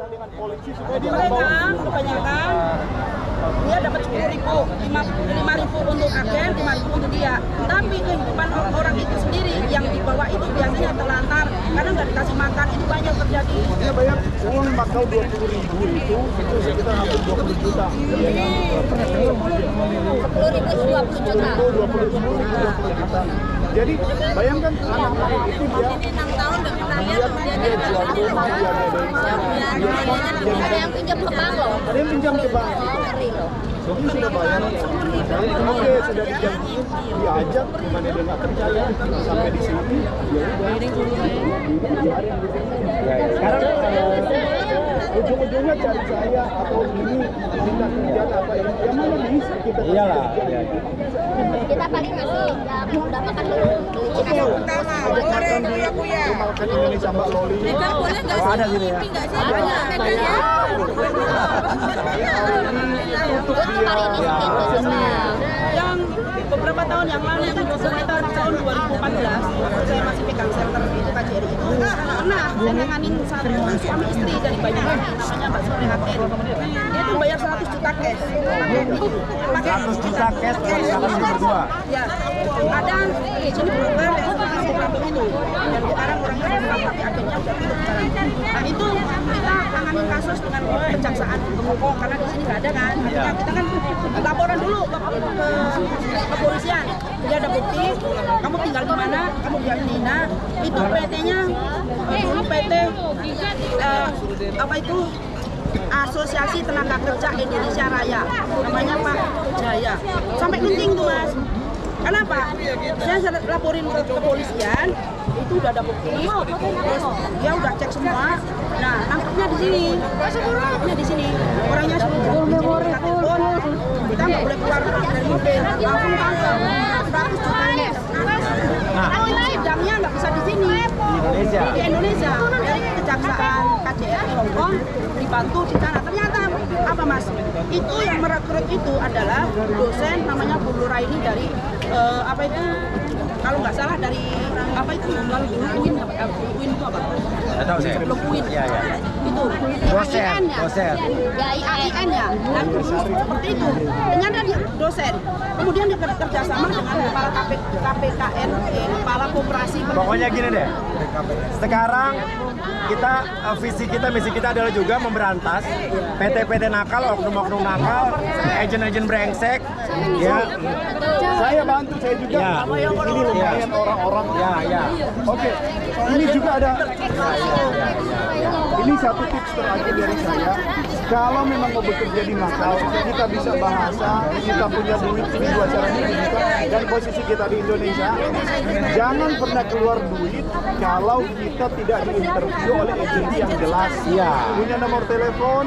dengan polisi supaya dia mereka kebanyakan dia dapat 10.000, 5.000 untuk agen, 5.000 untuk dia. Tapi kehidupan orang itu sendiri yang di bawah itu biasanya terlantar karena nggak dikasih makan, itu banyak terjadi. dia bayar uang makau 20.000 itu sekitar hampir 20 juta. 10.000 20 juta. 20 juta. Jadi bayangkan anak-anak itu dia 6 tahun udah dia jual rumah, dia ada ada yang pinjam ke bank loh. ada yang pinjam ke bank. Ngeri loh. Jadi sudah bayar, oke sudah dijanjiin, diajak, gimana dia nggak percaya sampai di sini, ya udah. Sekarang ujung-ujungnya cari saya atau ini minta kerjaan apa yang mana bisa kita. Iyalah. Kita paling ngasih udah makan dulu. Oke, ada makan di rumah makan Indonesia Mbak Loli. Boleh nggak Ada sini ya. Yang beberapa tahun yang lalu itu sekitar tahun 2014 saya masih pegang shelter itu KJRI itu pernah saya nanganin satu suami istri dari Banyuwangi namanya Mbak Sorehaten. Dia tuh bayar 100 juta cash pakai 100 juta cash sama si berdua. ya ada di sini broker yang masih problem itu dan sekarang orangnya sudah tapi akhirnya sudah tutup jalan. Nah itu kita tanganin kasus dengan kejaksaan karena di sini nggak ada kan. Akhirnya kita kan laporan dulu ke kepolisian. Dia ada bukti, kamu tinggal di mana, kamu di Nina, itu PT-nya dulu PT apa itu Asosiasi Tenaga Kerja Indonesia Raya, namanya Pak Jaya. Sampai genting tuh mas. Kenapa? Saya laporin ke kepolisian, itu udah ada bukti, terus dia udah cek semua. Nah, nangkepnya di sini, nangkepnya di sini. Orangnya suruh di telepon, kita nggak boleh keluar dari mobil, langsung tangkap 100 juta. Nah, sidangnya nggak bisa di sini, di Indonesia, dari kejaksaan KJRI Hongkong dibantu di sana. Ternyata apa mas? Itu yang merekrut itu adalah dosen namanya Bu Nuraini dari apa itu? Kalau nggak salah dari apa itu? Kalau UIN itu apa? Nggak tahu saya. UIN. Iya, iya. Itu. Dosen. Ya IAIN ya. Dan seperti itu. Ternyata dia dosen. Kemudian dia kerjasama dengan kepala KPKN, kepala koperasi. Pokoknya gini deh. Sekarang kita visi kita, misi kita adalah juga memberantas PT-PT nakal, oknum-oknum nakal, agen-agen brengsek. Ya. Saya bantu, saya juga. Ya. Ini lumayan orang-orang. Ya, ya. Oke, ini juga ada. Ini satu tips terakhir dari saya. Kalau memang mau bekerja di Makau, kita bisa bahasa, kita punya duit, ini dua caranya dibuka, dan posisi kita di Indonesia, jangan pernah keluar duit kalau kita tidak diinterview oleh agensi yang jelas. Iya. Punya nomor telepon,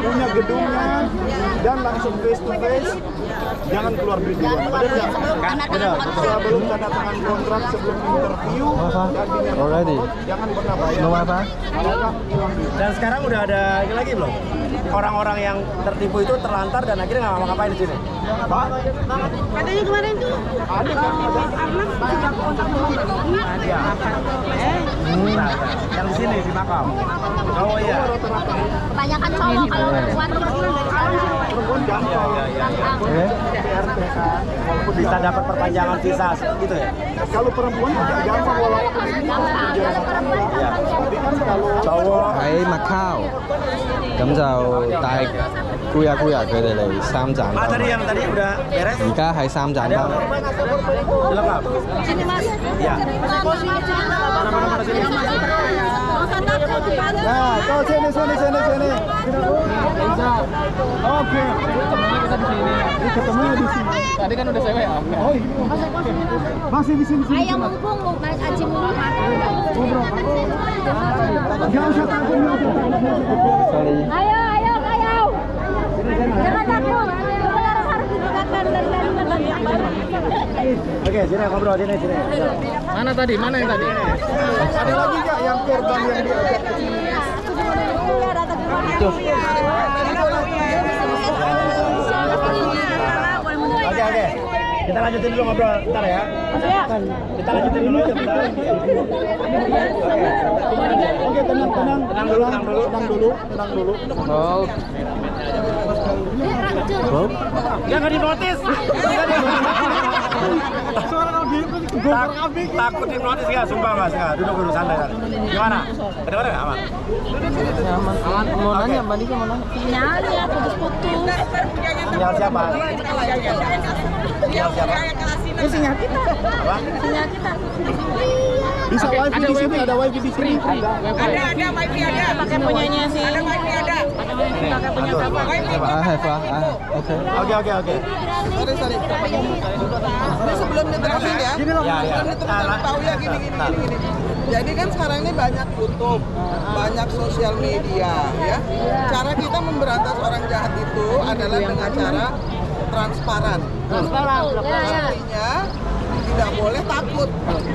punya gedungnya, dan langsung face to face. Jangan keluar duit dulu. Sebelum tanda tangan kontrak, sebelum interview, dan Already. jangan pernah bayar. Nomor apa? Mereka hilang duit. Dan sekarang udah ada ini lagi belum? Orang-orang yang tertipu itu terlantar dan akhirnya nggak ngapa-ngapain di sini. Pak, Katanya kemarin tuh ada kan? Arnab juga kontak sama Ada. Yang di sini di Makau. Oh iya. Kebanyakan cowok kalau perempuan Perempuan gampang. PRT kan. Walaupun Bisa dapat perpanjangan visa gitu ya. kalau perempuan agak gampang walaupun ini kerja rumah tangga. Tapi kan kalau Cowok. 喺 Macau，咁就帶姑呀佢哋嚟三盞 Ah 燈， tadi yang tadi udah beres. 而家喺三盞 Ada 燈。 lengkap. sini mas. Iya. Mana sini. nah, kau sini. Oke. Ini ketemunya di sini. Tadi kan udah sewa ya? Oh iya. Masih di sini. ayam mumpung Mas Aji mumpung Jangan usah takut. Sorry。 ayo jangan takut harus dibukakan dari Oke, sini ngobrol sini. Mana tadi? Mana yang tadi? Ada lagi nggak yang korban yang diajak ke sini? Itu. Oke. Kita lanjutin dulu ngobrol bentar ya. Kita lanjutin dulu bentar. Oke, tenang dulu. Oh. Bro. Jangan dinotis. Takut dinotis ya, sumpah Mas. Ya, duduk dulu santai. Gimana? Kedengaran nggak aman? Aman. Mau nanya, Mbak Dika mau nanya. Sinyalnya putus-putus. Sinyal siapa? Sinyal kita. Apa? Sinyal kita. Bisa wifi di sini, ada wifi di sini. Ada wifi ada. Pakai punyanya sih. Ada wifi ada. Pakai punya siapa? Oke. Oke. Sorry. Ini sebelum diterapin ya. Ya. Tahu ya gini. Jadi kan sekarang ini banyak YouTube, banyak sosial media ya. Cara kita memberantas orang jahat itu adalah dengan cara transparan. Artinya tidak boleh takut.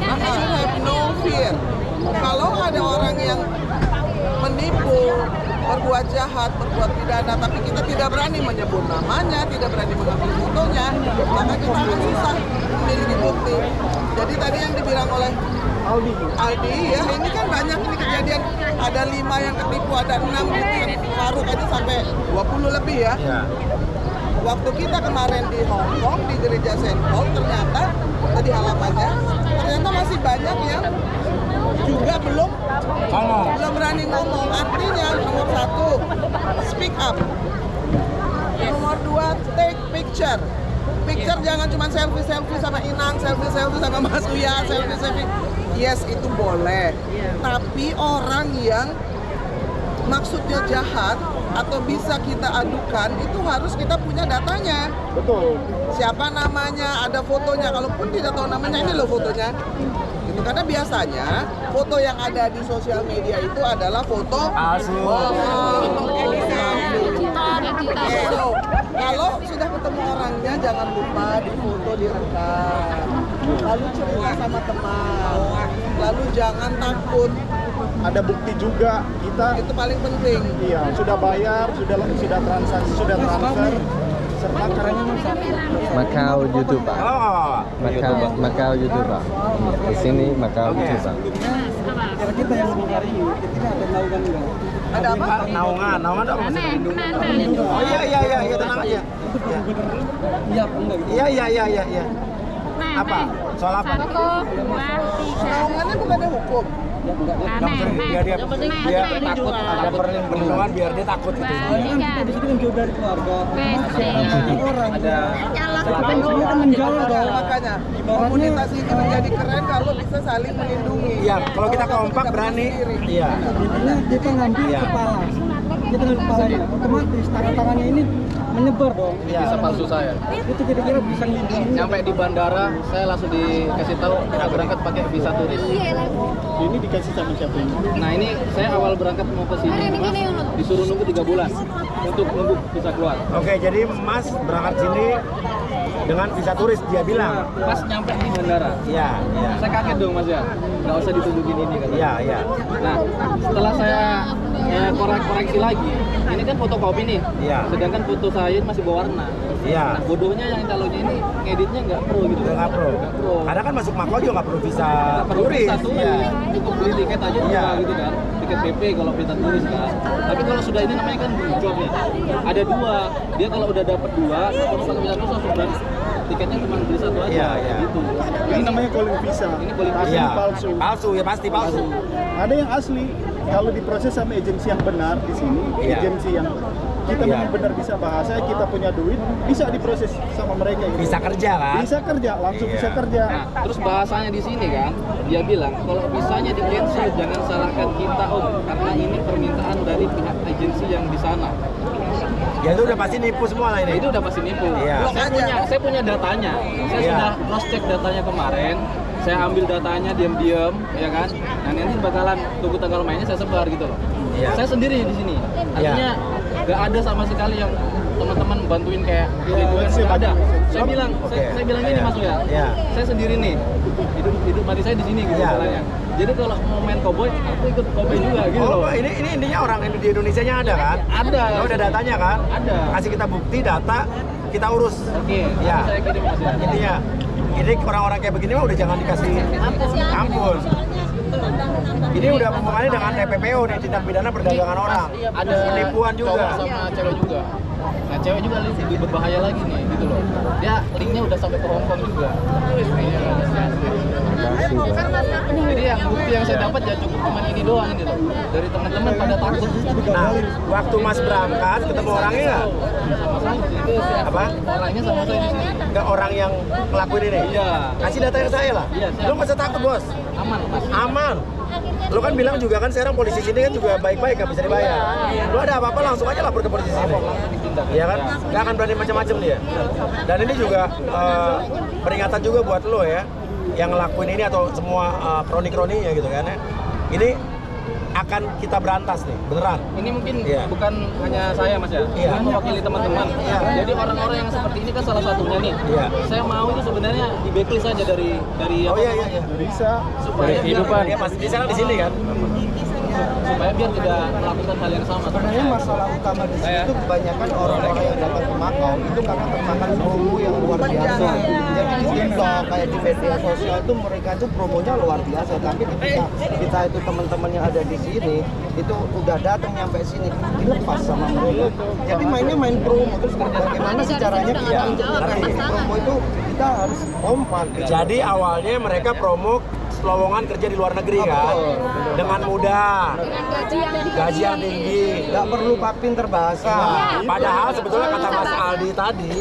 Have no fear. Kalau ada orang yang menipu, berbuat jahat, berbuat pidana, tapi kita tidak berani menyebut namanya, tidak berani mengambil fotonya, maka kita akan susah memiliki bukti. Jadi tadi yang dibilang oleh Aldi ya, ini kan banyak ini kejadian, ada 5 yang ketipu, ada 6 gitu yang paruh aja sampai 20 lebih ya. Waktu kita kemarin di Hong Kong, di gereja St. Paul, ternyata tadi halamannya, ternyata masih banyak yang juga belum berani ngomong. Artinya nomor 1, speak up. Nomor 2, take picture. Picture jangan cuma selfie sama Inang, selfie sama Mas Uya, selfie. Yes, itu boleh. Tapi orang yang maksudnya jahat atau bisa kita adukan, itu harus kita punya datanya. Betul. Siapa namanya, ada fotonya. Kalaupun tidak tahu namanya, ini loh fotonya. Itu karena biasanya foto yang ada di sosial media itu adalah foto Palsu. Kalau sudah ketemu orangnya, jangan lupa difoto, direkam. Lalu cerita sama teman. Lalu jangan takut. Ada bukti juga kita. Itu paling penting. Iya, sudah bayar, sudah transaksi, sudah transfer. Serta Macau YouTube, Pak. Oh. Macau YouTube, Pak. Di sini Macau YouTube, Pak. kita yang mencari tidak ada naungan enggak? Ada apa? Naungan itu apa maksudnya? Oh iya, tenang aja. Iya, enggak gitu. Iya. Apa? Soal apa? Naungannya bukannya hukum. Biar dia takut, ada perlindungan biar dia takut gitu. Kita di sini kan jauh dari keluarga. Orang ada Semua kan menjauh dong. Makanya komunitas ini menjadi keren kalau bisa saling melindungi. Iya, kalau kita kompak berani. Iya. intinya kita ngambil kepala. Kita ngambil kepalanya. Otomatis tangannya ini menyebar dong. Bisa palsu saya. Itu kira-kira bisa ngelindungi. Nyampe di bandara, saya langsung dikasih tahu kita berangkat pakai visa turis. Ini dikasih sama siapa ini? Nah ini saya awal berangkat mau ke sini, Mas, disuruh nunggu 3 bulan untuk nunggu visa keluar. Oke, jadi Mas berangkat sini dengan visa turis dia bilang. Pas nyampe di bandara, Iya. saya kaget dong Mas ya, nggak usah ditunjukin ini kan. Iya. Nah setelah saya koreksi lagi, ini kan fotokopi nih, Iya. sedangkan foto saya masih berwarna. Iya. Nah, bodohnya yang calonnya ini ngeditnya nggak pro gitu. Nggak pro. Karena kan masuk Mako juga nggak perlu visa turis. Iya. Cukup beli tiket aja Iya. gitu kan. Tiket PP kalau visa turis kan. Tapi kalau sudah ini namanya kan job ya. Ada 2. Dia kalau udah dapat 2, kalau pakai visa turis langsung berani. Tiketnya cuma beli 1 aja. Iya. Gitu. Ini namanya calling visa. Ini calling Asli Iya. palsu. Palsu ya pasti palsu. Ada yang asli. Kalau diproses sama agensi yang benar di sini, Iya. agensi yang kita Iya. memang benar bisa bahasa, kita punya duit, bisa diproses sama mereka. Gitu. Bisa kerja kan? Bisa kerja, langsung Iya. bisa kerja. Nah, terus bahasanya di sini kan, dia bilang kalau visanya di cancel jangan salahkan kita Om, karena ini permintaan dari pihak agensi yang di sana. Ya itu udah pasti nipu semua lah Nah, ini. itu udah pasti nipu. Iya. Saya punya datanya. Saya Iya. sudah cross check datanya kemarin. Saya ambil datanya diam-diam, ya kan. Nah, nanti bakalan tunggu tanggal mainnya saya sebar gitu loh. Iya. Saya sendiri di sini. Artinya nggak ada sama sekali yang teman-teman bantuin kayak perlindungan nggak ada. Saya bilang, saya bilang gini Mas ya. Iya. Saya sendiri nih. Hidup mati saya di sini gitu Iya. masalahnya. Jadi kalau mau main cowboy, aku ikut cowboy juga gitu loh. Oh, ini intinya orang di Indonesianya ada kan? Ada. Oh, udah datanya kan? Ada. Kasih kita bukti data kita urus. Oke, Ya. saya kirim Mas ya. Intinya, ini orang-orang kayak begini mah udah jangan dikasih ampun. Ini udah hubungannya dengan TPPO nih, tindak pidana perdagangan orang. Ada penipuan juga. cowok sama cewek juga. Nah, cewek juga lebih berbahaya lagi nih, gitu loh. Dia linknya udah sampai ke Hongkong juga. Jadi yang bukti yang saya dapat ya cukup cuma ini doang ini loh. Dari teman-teman pada takut. Nah, waktu Mas berangkat ketemu orangnya nggak? Sama saya di situ. Apa? Orangnya sama saya di sini. Ke orang yang ngelakuin ini? Iya. Kasih data ke saya lah. Iya, siap. Lu nggak usah takut, Bos. Aman, Mas. Aman. Lu kan bilang juga kan sekarang polisi sini kan juga baik-baik, nggak bisa dibayar. Lu ada apa-apa langsung aja lapor ke polisi sini. Iya kan? Nggak akan berani macam-macam dia. Dan ini juga peringatan juga buat lo ya, yang ngelakuin ini atau semua kroni-kroninya gitu kan ya. Ini akan kita berantas nih, beneran. Ini mungkin Iya. bukan hanya saya Mas ya, Iya. ini mewakili teman-teman. Iya. Jadi orang-orang yang seperti ini kan salah satunya nih. Iya. Saya mau itu sebenarnya di backlist saja dari Oh apa iya iya iya. Bisa. supaya Dari kehidupan dia masih di sana di sini kan. supaya biar tidak melakukan hal yang sama. Sebenarnya masalah utama di situ itu kebanyakan orang-orang yang datang ke Makau itu karena termakan promo yang luar biasa. Jadi di TikTok kayak di media sosial itu mereka itu promonya luar biasa. Tapi ketika kita itu teman-teman yang ada di sini itu udah datang nyampe sini dilepas sama mereka. Jadi mainnya main promo terus bagaimana sih caranya kita untuk promo itu kita harus kompak. Jadi awalnya mereka promo lowongan kerja di luar negeri kan, dengan mudah, gaji yang tinggi. Nggak perlu pinter bahasa. Padahal sebetulnya kata Mas Aldi tadi,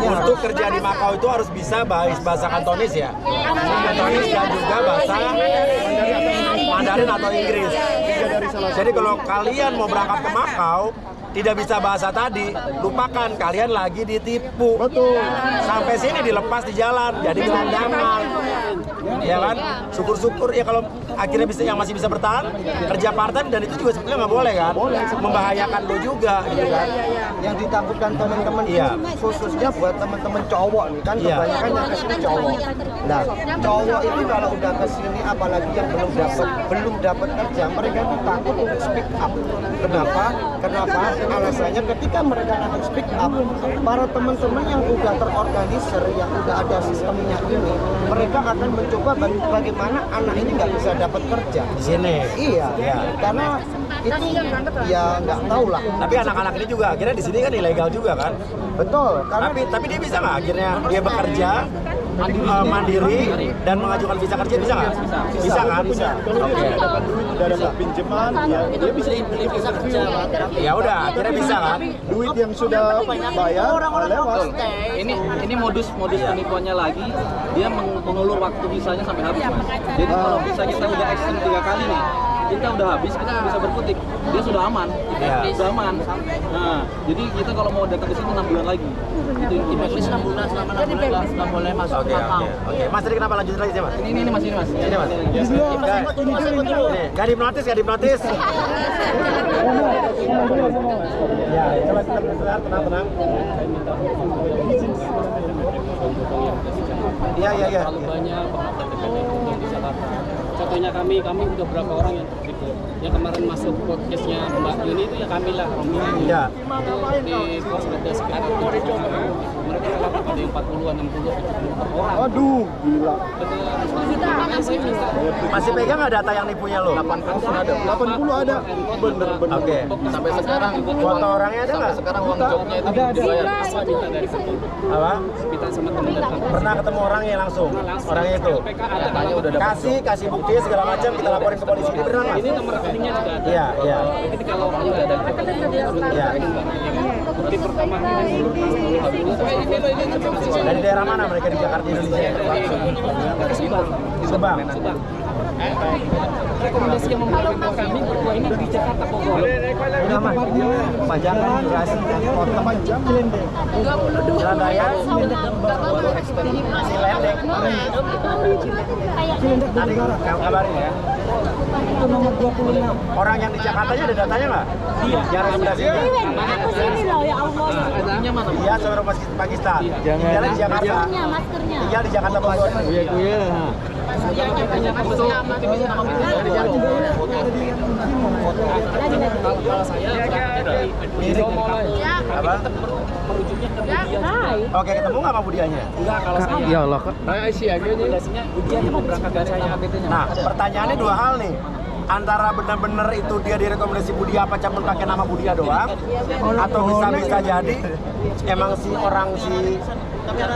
untuk kerja di Makau itu harus bisa bahasa Kantonis ya, Kantonis dan juga bahasa Mandarin atau Inggris. Jadi kalau kalian mau berangkat ke Makau tidak bisa bahasa tadi, lupakan, kalian lagi ditipu. Betul. Sampai sini dilepas di jalan, jadi gelandangan. Ya kan? Syukur-syukur ya kalau akhirnya bisa yang masih bisa bertahan kerja part-time, dan itu juga sebetulnya nggak boleh kan? Membahayakan lo juga gitu kan. Yang ditakutkan teman-teman Iya. khususnya buat teman-teman cowok nih kan Iya. kebanyakan yang kesini cowok. Nah cowok itu kalau udah kesini apalagi yang belum dapat kerja mereka itu takut untuk speak up. Kenapa? Alasannya ketika mereka nanti speak up, para teman-teman yang udah terorganisir, yang udah ada sistemnya ini, mereka akan mencoba bagaimana anak ini nggak bisa dapat kerja. Di sini. Iya, Iya. karena itu ya nggak tahu lah. Tapi anak-anak ini juga akhirnya di sini kan ilegal juga kan? Betul, karena Tapi dia bisa nggak akhirnya dia bekerja mandiri dan mengajukan visa kerja, bisa nggak? Bisa kan? Bisa. Oke. Udah dapat pinjaman, ya dia bisa beli visa kerja. Ya udah, akhirnya bisa kan? duit yang sudah bayar lewat. Ini modus penipuannya lagi, dia mengulur waktu visanya sampai habis Mas. Jadi kalau visa kita udah extend 3 kali nih, kita udah habis, kita nggak bisa berkutik, dia sudah aman, Iya. sudah aman. Nah, jadi kita kalau mau datang ke sini 6 bulan lagi, itu invoice 6 bulan, selama 6 bulan nggak boleh masuk Makau. Oke. Mas tadi kenapa lanjutin lagi sih Mas? Ini mas, ini mas. Ini Mas. Gak dihipnotis. Ya, coba tenang. Iya. Terlalu banyak pengakuan di Jakarta. Contohnya kami udah berapa orang yang tertipu. Yang kemarin masuk podcastnya Mbak Yuni itu ya kami lah, Romi. Iya. Itu di Polsek sekitar mereka ada yang 40-an, 60, 70 orang. Aduh, gila. Saya minta Masih pegang nggak data yang nipunya lo? 80 ada. Bener. Oke. Sampai sekarang Foto orangnya ada nggak? sekarang uang jobnya itu dibayar. saya minta dari situ. Apa? Minta sama teman datang. Pernah ketemu orangnya langsung? Orangnya itu? PK ada Katanya udah dapat. Kasih bukti segala macam, kita laporin ke polisi. Ini benar nggak? ini nomor rekeningnya juga ada. Iya. Jadi kalau orangnya udah ada Iya. bukti pertama ini Dari daerah mana mereka di Jakarta, Indonesia? Subang. rekomendasi yang memperkenalkan kami berdua ini di Jakarta Bogor. udah mah pajangan durasi transport 8 jam. Jalan Raya. Cilendek. Nanti kabarin ya. itu nomor 26. Orang yang di Jakartanya ada datanya nggak? Iya. Yang rekomendasi. Adanya mana? Iya, saudara Pakistan. Tinggal di Jakarta. Maskernya. Tinggal di Jakarta Bogor. Kalau saya Apa? merujuknya ke Budia juga. Oke, ketemu nggak sama Budianya? Enggak, kalau saya Ya Allah, kok. rekomendasinya Budia yang mau berangkat dari saya APT-nya. Nah, pertanyaannya dua hal nih. Antara benar-benar itu dia direkomendasi Budia apa cuma pakai nama Budia doang, atau bisa jadi emang si orang si Ya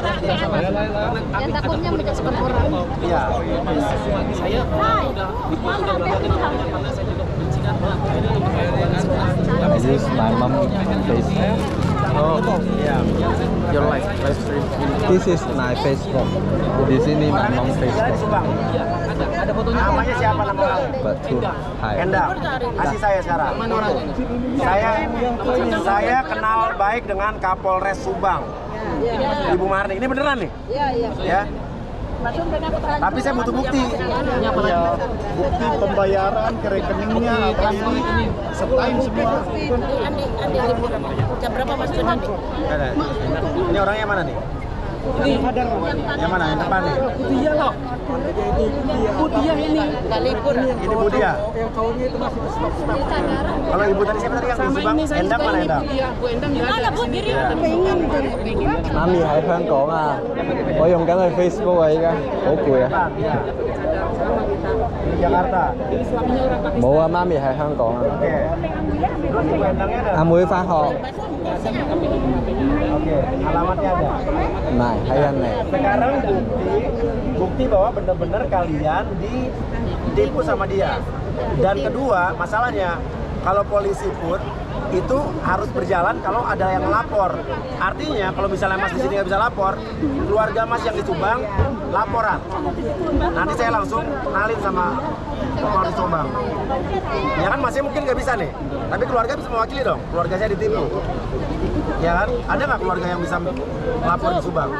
takutnya menjatuhkan orang. iya. Saya udah berangkatin namanya karena saya juga benci kan. Ini untuk I use my mom Facebook. Oh, Iya. your live stream. This is my Facebook. Di sini my mom Di Facebook. Subang. ada fotonya. Namanya siapa nama kamu? Betul. Hai. Endang. Kasih saya sekarang. Mana orangnya? Saya kenal baik dengan Kapolres Subang. Ibu Marni. Ini beneran nih? Ya. Tapi saya butuh bukti. Ya, bukti pembayaran ke rekeningnya apa ini setain semua. Jam berapa masuk nanti? Ada. Ini orangnya mana nih? Ini Yang mana? Yang depan nih? Budia loh. Budia ini. Nggak libur. Ini Budia. Kalau ibu tadi siapa tadi yang di Sama Subang? ini saya Endang suka mana ini Endang? Budia. Bu Endang nggak ada di sini. Mami喺香港啊，我用緊佢 Facebook 啊，依家好攰啊。 Iya. Di Jakarta.冇啊，媽咪喺香港啊。 Oke. Terus ibu Endangnya ada? 阿妹翻學， Oke. Alamatnya ada. 唔係喺印尼。 Sekarang bukti bahwa benar-benar kalian ditipu sama dia. Dan kedua, masalahnya kalau polisi pun itu harus berjalan kalau ada yang lapor. Artinya kalau misalnya Mas di sini nggak bisa lapor, keluarga Mas yang di Subang laporan. Nanti saya langsung kenalin sama Polres Subang. Ya kan Masnya mungkin nggak bisa nih, tapi keluarga bisa mewakili dong. Keluarga saya ditipu. Ya kan? Ada nggak keluarga yang bisa lapor di Subang?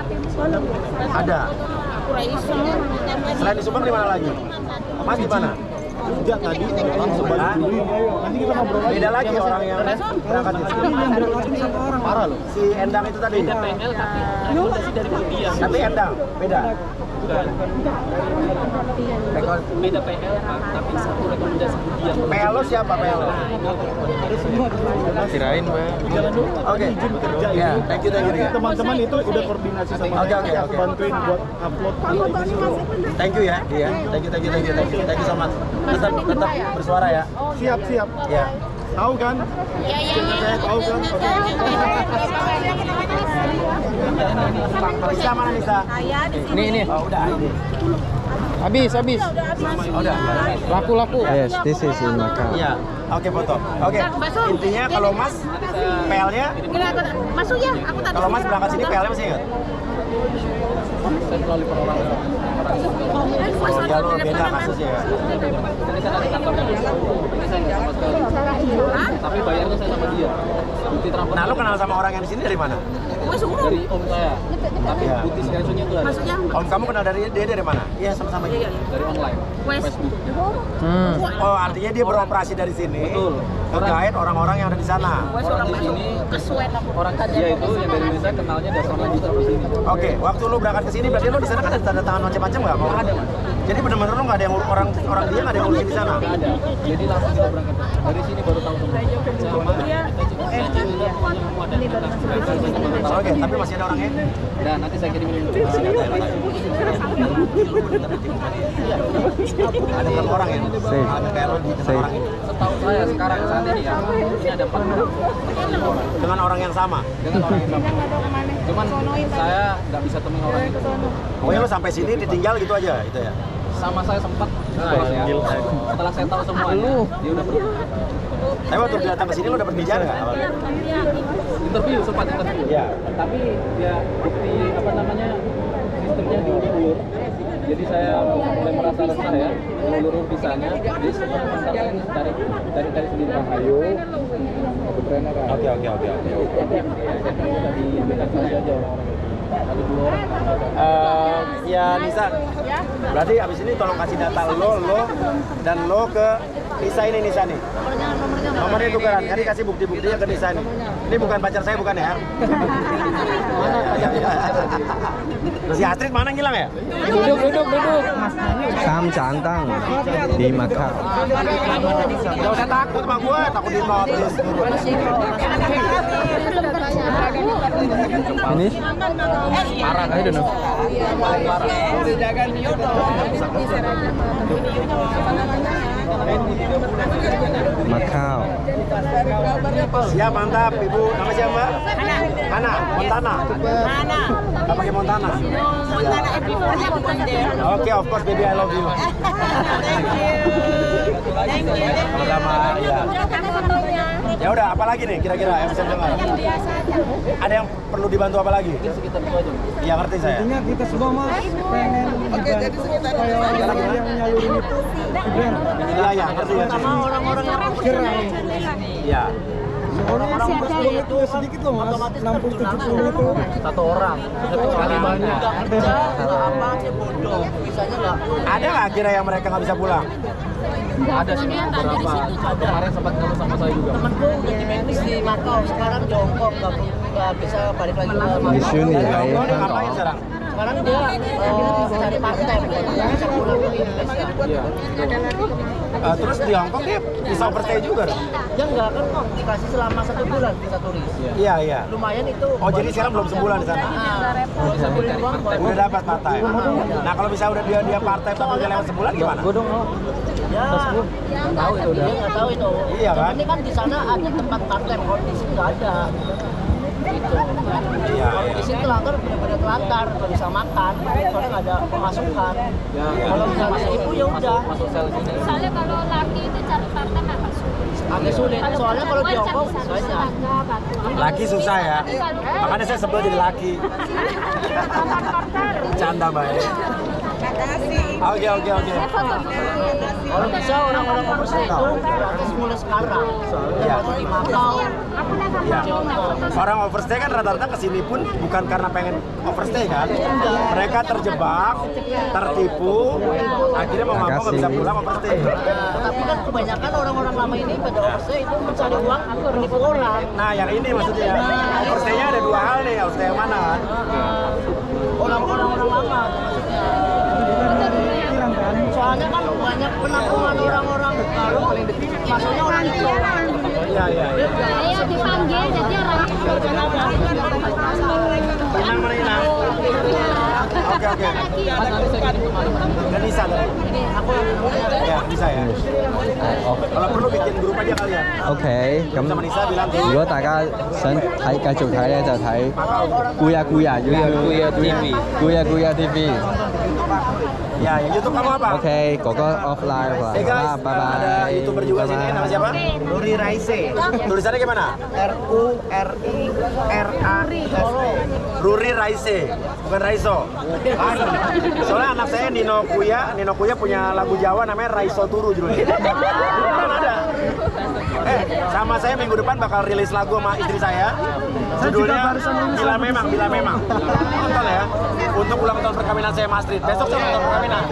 Ada. Selain di Subang di mana lagi? Mas di mana? Enggak tadi orang sebanyak dulu. Nanti kita ngobrol lagi. Beda lagi orang yang berangkat di sini. Parah loh. Si Endang itu tadi. PNL tapi rekomendasi dari Budia. Tapi Endang beda. Beda PL Pak, tapi satu rekomendasi Budia. PL lo siapa PL lo? Kirain Pak. Oke. Ya, thank you. Teman-teman itu udah koordinasi sama Oke. aku bantuin buat upload. Thank you ya. Iya. Thank you so much. Tetap bersuara ya. Siap. Ya. Tahu kan? Saya tahu kan. Nisa mana Nisa? Ini. Oh, udah. Habis. Oh, udah. Laku. Yes, this is in Macau. Iya. Oke, foto. Oke. Intinya kalau Mas PL-nya Masuk ya, aku tadi. kalau Mas berangkat sini PL-nya masih ingat? Saya melalui perorangan. Oh, ya lo beda kasusnya ya. Ini saya ada kantornya. Ini saya nggak sama sekali. Tapi bayarnya saya sama dia. Bukti transfer. Nah, lo kenal sama orang yang di sini dari mana? Dari om saya. Tapi Iya. bukti screenshotnya itu ada. Om kamu kenal dia dari mana? Iya, sama-sama. Dari online. Facebook. Oh, artinya dia beroperasi dari sini. Betul. Terkait orang-orang yang ada di sana. Orang di sini, orang dia itu yang dari Indonesia kenalnya dari sana juga di sini. Oke, waktu lu berangkat ke sini berarti lu di sana kan ada tanda tangan macam-macam nggak? Nggak ada. Jadi benar-benar lu nggak ada yang orang dia nggak ada yang ngurusin di sana. Nggak ada. Jadi langsung kita berangkat dari sini baru tahu semua. Oke, tapi masih ada orangnya. Dan nanti saya kirimin Ada berapa orang ya? Ada kayak lu di dengan orang ini. Setahu saya sekarang saat ini ya, ini ada 4 orang. Dengan orang yang sama. Dengan orang yang sama. Cuman saya nggak bisa temuin orang itu. Pokoknya lu sampai sini ditinggal gitu aja, itu ya. Sama saya sempat. Setelah saya tahu semuanya, dia udah pergi. Tapi waktu datang ke sini lu dapat bicara nggak? awalnya? Interview, sempat interview. Iya. Tapi ya bukti apa namanya sistemnya diulur. Jadi saya mulai merasa resah ya, mengulur visanya. Jadi sempat tarik sendiri Rahayu, satu trainer. Oke. Tapi saya dikasih aja orang-orang. Ada 2 orang. Ya Nisa, berarti abis ini tolong kasih data lo dan lo ke Nisa nih. Nomornya tukeran, jadi kasih bukti-buktinya ke Nisa nih. Ini bukan pacar saya bukan ya? Mana pacarnya? Si Astrid mana ngilang ya? Duduk. Sam Cantang di Macau. Gak usah takut sama gue, takut di notis. Ini Parah kali dong. Macau. Siap, mantap. Ibu, nama siapa? Hana. Montana. Nggak pakai Montana. Oke, of course, baby, I love you. Sama-sama, ya. Ya udah, apa lagi nih kira-kira yang bisa dengar? Ada yang perlu dibantu apa lagi? Iya, ngerti saya. Intinya kita semua mas pengen Oke, jadi sekitar yang nyalurin itu Iya, ya, ngerti ya. Sama orang-orang yang gerai. Iya. Orang-orang bersekolah itu sedikit loh mas, 60-70 itu. Satu orang. Satu kali banyak. kerja, nggak apa, dia bodoh. Bisanya nggak. Ada nggak kira yang mereka nggak bisa pulang? Ada sih beberapa. Kemarin sempat ngeluh sama saya juga. Temenku udah di medis di Macau, sekarang jongkok, nggak bisa balik lagi ke Di Macau. sini ya, Dia ya. ngapain sekarang? Sekarang dia cari part-time, nggak bisa pulang ke Indonesia. Iya. Terus di Hongkong dia bisa overstay juga dong? Dia nggak kan kok dikasih selama 1 bulan visa turis. Iya, iya. Lumayan itu. Oh, jadi sekarang belum sebulan di sana? Sebulan doang baru. Udah dapat part time. Nah, kalau bisa udah dia part time tapi udah lewat sebulan gimana? Gue dong. Ya, Tahu itu udah. dia nggak tahu itu. Iya, kan? Ini kan di sana ada tempat part-time, kalau di sini nggak ada. Gitu. Iya, Kalau iya. di sini telantar benar-benar telantar, nggak bisa makan, soalnya nggak ada pemasukan. Ya, Kalau misalnya ibu ya udah. Masuk sel sini. Soalnya kalau laki itu cari partner agak sulit. Agak sulit, soalnya kalau di Hongkong banyak. Laki susah ya. Makanya saya sebel jadi laki. Canda baik. Oke. Kalau bisa orang-orang overstay itu gratis mulai sekarang. Iya. Waktu di Macau, Iya. di Hongkong. Orang overstay kan rata-rata kesini pun bukan karena pengen overstay kan. Mereka terjebak, tertipu, akhirnya mau nggak mau nggak bisa pulang overstay. Tapi kan kebanyakan orang-orang lama ini pada overstay itu mencari uang menipu orang. Nah, yang ini maksudnya. Overstay-nya ada 2 hal nih. Overstay yang mana kan? Orang-orang lama maksudnya. Soalnya kan banyak penampungan orang-orang baru, maksudnya orang itu. Iya. Ayo dipanggil jadi orang. Inang mana Inang? Oke. Dan Nisa tadi? Ya, bisa ya. Kalau perlu bikin grup aja kalian. OK， Sama 咁 Nisa bilang 如果大家想睇繼續睇咧，就睇咕呀咕呀 YouTube，咕呀 TV。 Ya, YouTube kamu apa? OK， 哥哥 offline 啦， Hey guys, 拜拜。 ada YouTuber juga sini, nama siapa? Ruri Raise, Tulisannya gimana? RURIRAISE. Ruri Raise, bukan Raiso. Soalnya anak saya Nino Kuya punya lagu Jawa namanya Raiso Turu judulnya. Kan ada. Sama saya minggu depan bakal rilis lagu sama istri saya. Judulnya Bila Memang. Nonton ya. Untuk ulang tahun perkawinan saya sama Astrid. Besok saya ulang tahun perkawinan.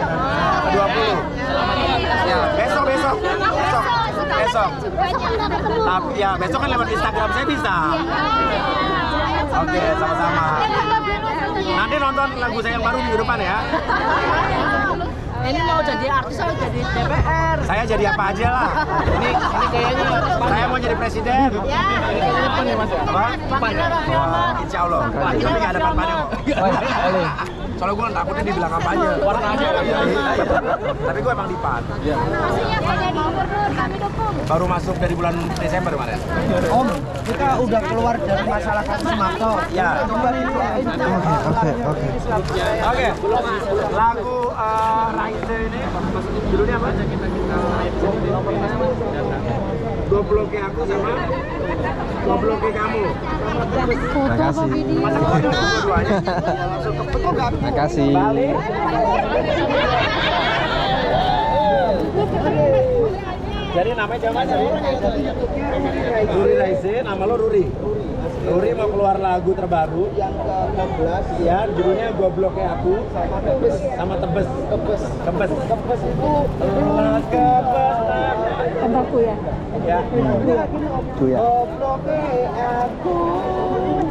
Ke-20. Ya, besok. Tapi ya besok kan lewat Instagram saya bisa. Oke, sama-sama. Nanti nonton lagu saya yang baru minggu depan ya. Ini mau jadi artis atau jadi DPR? Saya jadi apa aja lah. Ini kayaknya Saya mau jadi presiden. apa nih Mas? Apa? Wah, insya Allah. Tapi nggak ada pan-pannya kok. Soalnya gue takutnya dibilang kampanye. Warna aja. Tapi gue emang di pan. Maksudnya kalau jadi gubernur kami dukung. Baru masuk dari bulan Desember kemarin. Om, kita udah keluar dari masalah kasus Macau. Ya. Kembali ke Oke. Lagu Raise ini judulnya apa? Gobloke aku sama Gobloke kamu. Terima kasih. Masa foto dua-duanya? Terima kasih. Jadi namanya siapa sih? Ruri Raise, nama lo Ruri. Ruri mau keluar lagu terbaru yang ke-16 ya, judulnya Gobloke aku sama Tebes. Tebes itu Tembakau ya. ya. Kuya. Gobloke aku.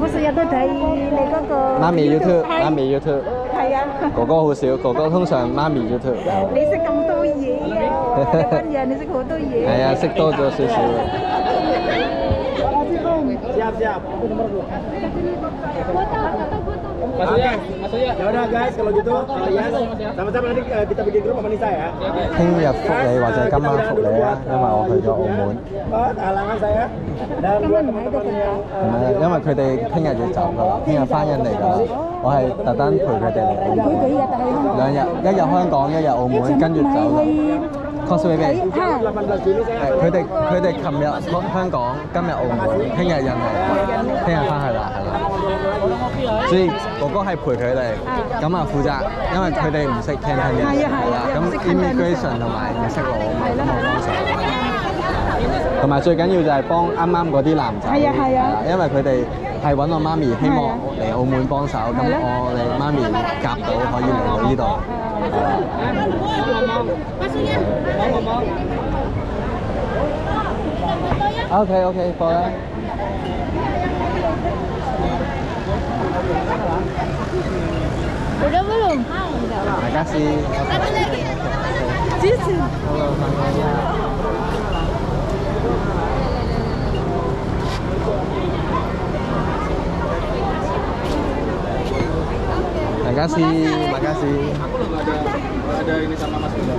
Maksudnya tuh dari Lego ke 媽咪 YouTube， 係啊，哥哥好少，哥哥通常媽咪 YouTube。你識咁多嘢啊！你溫人，你識好多嘢。係啊，識多咗少少。Siap. Maksudnya Ya udah guys, kalau gitu ya sama-sama nanti kita bikin grup sama Nisa ya. 聽日復你或者今晚復你啊，因為我去咗澳門。 halangan saya dan buat teman-teman yang 唔係，因為佢哋聽日要走㗎啦，聽日翻印嚟㗎啦。我係特登陪佢哋嚟澳門。2日，一日香港，一日澳門，跟住走。Causeway Bay。佢哋琴日香港，今日澳門，聽日印尼，聽日翻去啦，係啦。所以哥哥係陪佢哋，咁啊負責，因為佢哋唔識 Cantonese，係啦，咁 immigration 同埋唔識我啊嘛，咁我幫手。同埋最緊要就係幫啱啱嗰啲男仔，因為佢哋係揾我媽咪，希望嚟澳門幫手，咁我哋媽咪夾到可以嚟到呢度。OK， 過啦。Udah belum? Makasih. Satu lagi. Jujur. Makasih. Aku loh nggak ada ini sama Mas Bunda.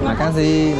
Makasih.